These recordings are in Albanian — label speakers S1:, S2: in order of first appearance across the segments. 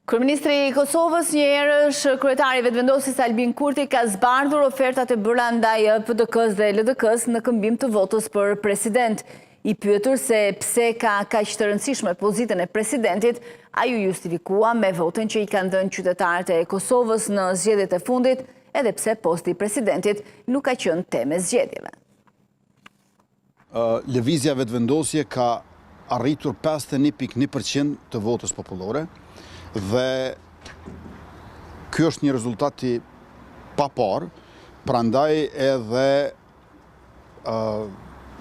S1: Kryeministri i Kosovës, një herësh kryetari vetëvendosjes Albin Kurti, ka zbardhur ofertat e bëra ndaj PDK-s dhe LDK-s në këmbim të votës për president. I pyetur se pse ka kaq të rëndësishme pozitën e presidentit, ai ju justifikua me votën që i kanë dhënë qytetarët e Kosovës në zgjedhjet e fundit, edhe pse posti i presidentit nuk ka qenë temë e zgjedhjeve.
S2: Lëvizja vetëvendosje ka arritur 51.1% të votës popullore dhe ky është një rezultat i papar, prandaj edhe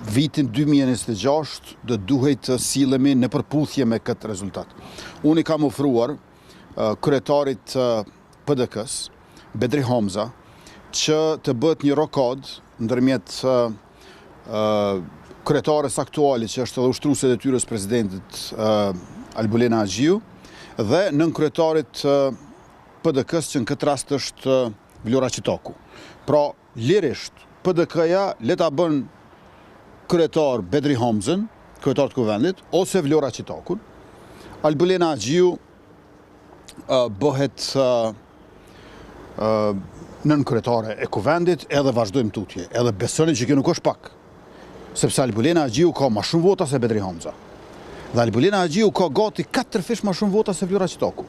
S2: vitin 2026 do duhet të sillemi në përputhje me këtë rezultat. Unë i kam ofruar kryetarit PDK-s, Bedri Homza, që të bëhet një rokad ndërmjet kryetares aktuale që është edhe ushtruese e detyrës presidentit Albulena Agjiu dhe nën kryetarit PDK-s që në këtë rast është Vlora Qitoku. Pra, lirisht PDK-ja le ta bën kryetar Bedri Homzën, kryetar të kuvendit, ose Vlora Qitokun. Albulena Agjiu bëhet nën kryetare e kuvendit, edhe vazhdojmë tutje, edhe besoni që kjo nuk është pak. Sepse Albulena Agjiu ka ma shumë vota se Bedri Homza. Dhe Albulena Agjiu ka gati 4 fish ma shumë vota se Vlora Qitoku.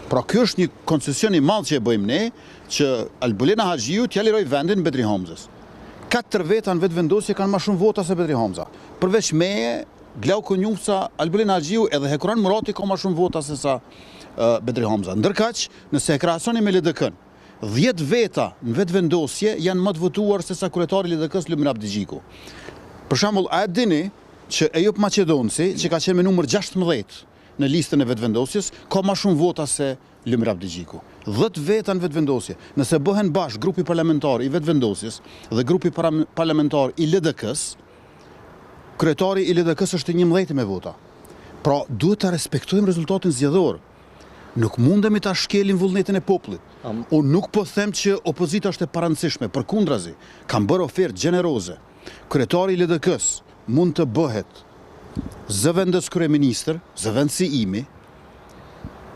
S2: Pra kjo është një koncesion i madh që e bëjmë ne, që Albulena Agjiu t'ja liroj vendin Bedri Homzës. 4 veta në vetëvendosje kanë ma shumë vota se Bedri Homza. Përveç meje, Glauko Njufca, Albulena Agjiu edhe Hekuran Murati ka ma shumë vota se sa Bedri Homza. Ndërkaq, nëse e krahasoni me LDK-n, 10 veta në vetëvendosje janë më të votuar se sa kryetari i LDK-s Lumir Abdigjiku. Për shembull, a e dini që Ejop Maqedonci, që ka qenë me numër 16 në listën e vetëvendosjes, ka ma shumë vota se Lumir Abdigjiku. 10 veta në vetëvendosje. Nëse bëhen bashkë grupi parlamentar i vetëvendosjes dhe grupi parlamentar i LDK-s, kryetari i LDK-s është 11 me vota. Pra, duhet ta respektojmë rezultatin zgjedhor. Nuk mundemi ta shkelim vullnetin e popullit. Unë nuk po them që opozita është e parëndësishme, përkundrazi, kam bërë ofertë gjeneroze. Kryetari i LDK-s mund të bëhet zëvendës kryeministër, zëvendësi imi,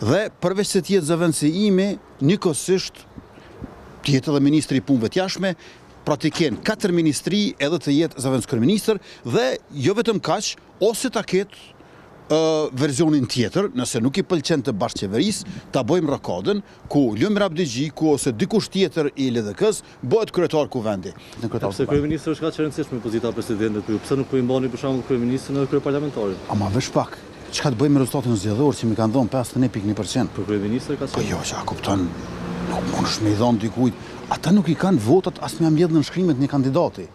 S2: dhe përveç se t'jetë zëvendësi imi, njëkohësisht t'jetë edhe ministri i punëve t'jashme, pra t'i kenë 4 ministri edhe të jetë zëvendës kryeministër, dhe jo vetëm kaq, ose ta ketë versionin tjetër, nëse nuk i pëlqen të bashkëqeverisë, ta bëjmë rokadën ku Lumir Abdigjiku ose dikush tjetër i LDK-s bëhet kryetar kuvendi.
S3: Pse kryeministri është kaq e rëndësishme pozita e presidentit, pse nuk po i mbani për shembull kryeministrin edhe kryeparlamentarin?
S2: Ama vesh pak. Çka të bëjmë me rezultatin zgjedhor që më kanë dhënë 51.1%?
S3: Për kryeministrin ka qenë.
S2: Po jo, çka kupton, nuk mundesh me i dhënë dikujt. Ata nuk i kanë votat as me mbledhën në shkrimet një kandidati.